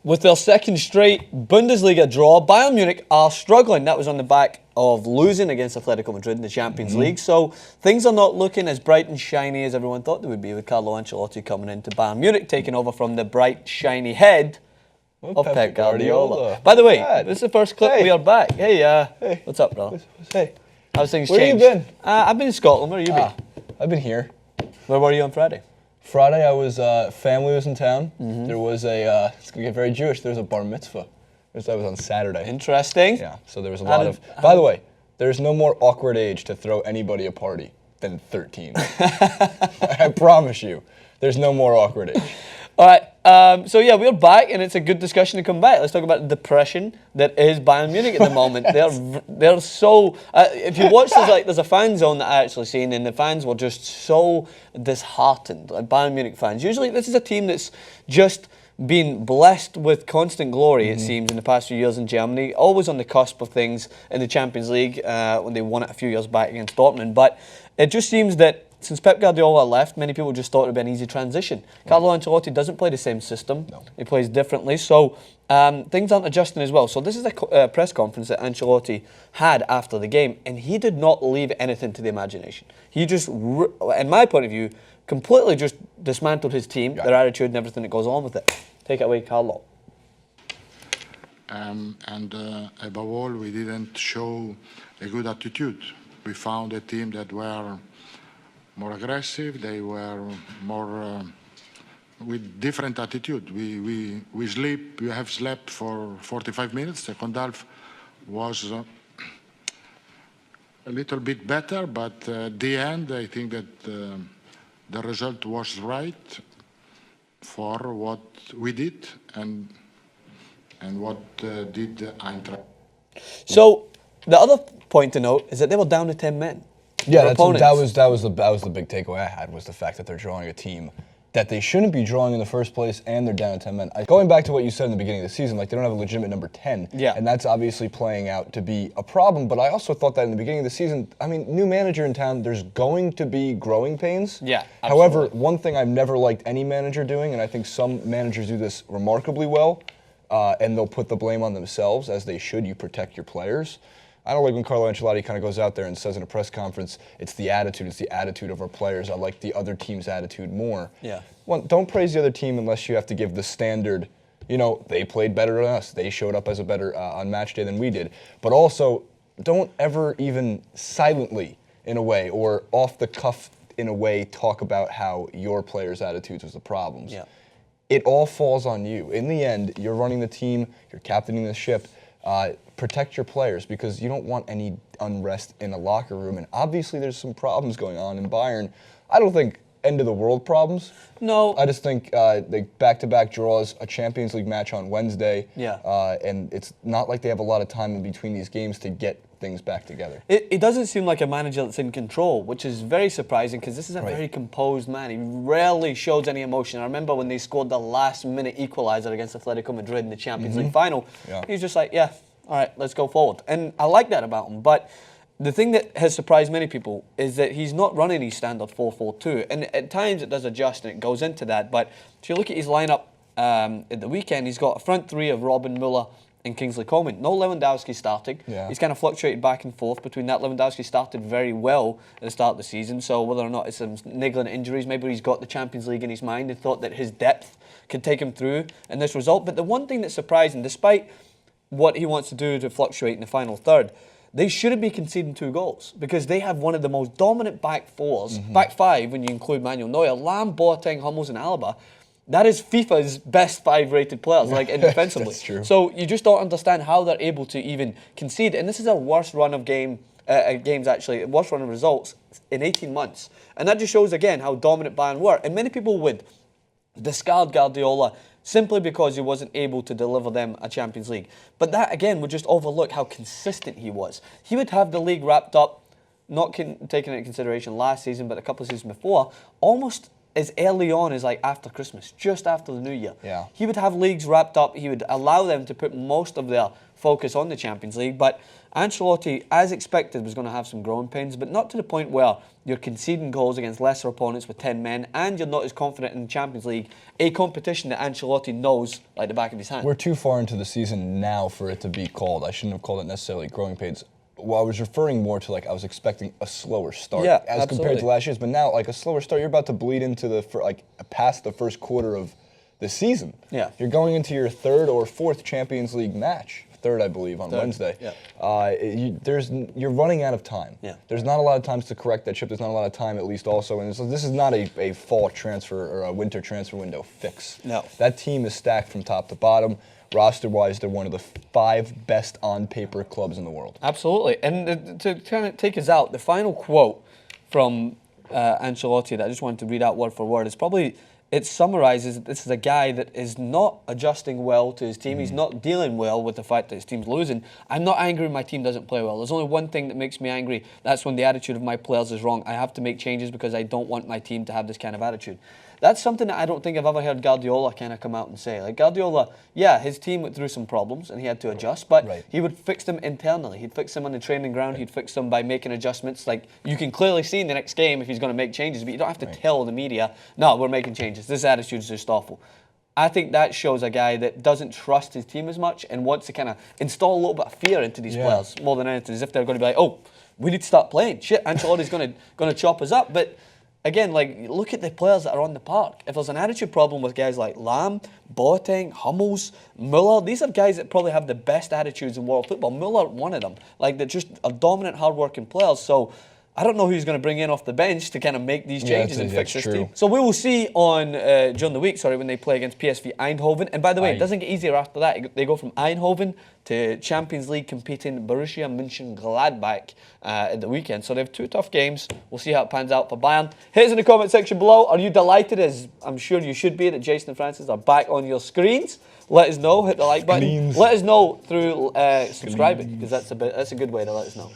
With their second straight Bundesliga draw, Bayern Munich are struggling. That was on the back of losing against Atletico Madrid in the Champions League. So things are not looking as bright and shiny as everyone thought they would be, with Carlo Ancelotti coming into Bayern Munich, taking over from the bright, shiny head of Pep Guardiola. By the way, this is the first clip. We are back. Hey, what's up, brother? Hey. How's things Where changed? you been? I've been in Scotland. Where have you been? I've been here. Where were you on Friday? Friday, I was, family was in town. There was it's going to get very Jewish, there was a bar mitzvah. That was on Saturday. Interesting. Yeah, so there was a lot of, by the way, there's no more awkward age to throw anybody a party than 13. I promise you, there's no more awkward age. All right, so yeah, we're back, and it's a good discussion to come back. Let's talk about the depression that is Bayern Munich at the moment. They're so. If you watch, there's a fan zone that I actually seen, and the fans were just so disheartened. Like Bayern Munich fans. Usually, this is a team that's just been blessed with constant glory. It seems in the past few years in Germany, always on the cusp of things in the Champions League when they won it a few years back against Dortmund. But it just seems that since Pep Guardiola left, many people just thought it would be an easy transition. Carlo Ancelotti doesn't play the same system. No. He plays differently. So things aren't adjusting as well. So this is a press conference that Ancelotti had after the game, and he did not leave anything to the imagination. He just, in my point of view, completely just dismantled his team, their attitude and everything that goes on with it. Take it away, Carlo. Above all, we didn't show a good attitude. We found a team that were more aggressive. They were more with different attitude. We have slept for 45 minutes. Second half was a little bit better, but at the end, I think that the result was right for what we did and what did Eintracht. So the other point to note is that they were down to 10 men. Yeah, that was the big takeaway I had, was the fact that they're drawing a team that they shouldn't be drawing in the first place, and they're down to 10 men. Going back to what you said in the beginning of the season, like they don't have a legitimate number 10, and that's obviously playing out to be a problem. But I also thought that in the beginning of the season, I mean, new manager in town, there's going to be growing pains. Yeah. Absolutely. However, one thing I've never liked any manager doing, and I think some managers do this remarkably well, and they'll put the blame on themselves, as they should. You protect your players. I don't like when Carlo Ancelotti kind of goes out there and says in a press conference, it's the attitude of our players. I like the other team's attitude more. Yeah. Well, don't praise the other team unless you have to give the standard, they played better than us. They showed up as a better on match day than we did. But also, don't ever even silently, in a way, or off the cuff in a way, talk about how your players' attitudes was the problems. Yeah. It all falls on you. In the end, you're running the team, you're captaining the ship. Protect your players, because you don't want any unrest in a locker room. And obviously there's some problems going on in Bayern. I don't think end of the world problems. No. I just think they back-to-back draws, a Champions League match on Wednesday. Yeah. And it's not like they have a lot of time in between these games to get things back together. It doesn't seem like a manager that's in control, which is very surprising, because this is a very composed man. He rarely shows any emotion. I remember when they scored the last-minute equaliser against Atletico Madrid in the Champions League final. Yeah. He was just like, all right, let's go forward. And I like that about him. But the thing that has surprised many people is that he's not running his standard 4-4-2. And at times it does adjust and it goes into that. But if you look at his lineup at the weekend, he's got a front three of Robben, Müller and Kingsley Coman. No Lewandowski starting. Yeah. He's kind of fluctuated back and forth between that. Lewandowski started very well at the start of the season. So whether or not it's some niggling injuries, maybe he's got the Champions League in his mind and thought that his depth could take him through in this result. But the one thing that's surprising, despite what he wants to do to fluctuate in the final third, they shouldn't be conceding 2 goals, because they have one of the most dominant back fours, back five when you include Manuel Neuer, Lam, Boateng, Hummels and Alaba. That is FIFA's best 5 rated players, like defensively. That's true. So you just don't understand how they're able to even concede. And this is a worst run of games, worst run of results in 18 months. And that just shows again how dominant Bayern were. And many people would discard Guardiola simply because he wasn't able to deliver them a Champions League. But that, again, would just overlook how consistent he was. He would have the league wrapped up, not taking into consideration last season, but a couple of seasons before, almost as early on as like after Christmas, just after the New Year. Yeah. He would have leagues wrapped up. He would allow them to put most of their focus on the Champions League. But Ancelotti, as expected, was going to have some growing pains, but not to the point where you're conceding goals against lesser opponents with 10 men and you're not as confident in the Champions League, a competition that Ancelotti knows like the back of his hand. We're too far into the season now for it to be called. I shouldn't have called it necessarily growing pains. Well, I was referring more to I was expecting a slower start as compared to last year's, but now a slower start, you're about to bleed into past the first quarter of the season. Yeah. You're going into your third or fourth Champions League match. Third, I believe, on Wednesday. Yeah. You're running out of time. Yeah. There's not a lot of times to correct that ship. There's not a lot of time, at least, also. And this is not a fall transfer or a winter transfer window fix. No. That team is stacked from top to bottom. Roster-wise, they're one of the 5 best on-paper clubs in the world. Absolutely. And to kind of take us out, the final quote from Ancelotti that I just wanted to read out word for word is probably... It summarizes that this is a guy that is not adjusting well to his team. He's not dealing well with the fact that his team's losing. I'm not angry when my team doesn't play well. There's only one thing that makes me angry. That's when the attitude of my players is wrong. I have to make changes because I don't want my team to have this kind of attitude. That's something that I don't think I've ever heard Guardiola kind of come out and say. Like Guardiola, yeah, his team went through some problems and he had to adjust, but he would fix them internally. He'd fix them on the training ground. He'd fix them by making adjustments. Like you can clearly see in the next game if he's going to make changes, but you don't have to tell the media, no, we're making changes. This attitude is just awful. I think that shows a guy that doesn't trust his team as much and wants to kind of install a little bit of fear into these players more than anything, as if they're going to be like, oh, we need to start playing. Shit, Ancelotti's going to chop us up. But again, look at the players that are on the park. If there's an attitude problem with guys like Lam, Boateng, Hummels, Müller, these are guys that probably have the best attitudes in world football. Müller, one of them. They're just are dominant, hard-working players. So I don't know who he's going to bring in off the bench to kind of make these changes and fix this team. So we will see during the week, when they play against PSV Eindhoven. And by the way, it doesn't get easier after that. They go from Eindhoven to Champions League competing Borussia Mönchengladbach at the weekend. So they have 2 tough games. We'll see how it pans out for Bayern. Hit us in the comment section below. Are you delighted, as I'm sure you should be, that Jason and Francis are back on your screens? Let us know. Hit the like button. Let us know through subscribing, because that's a good way to let us know.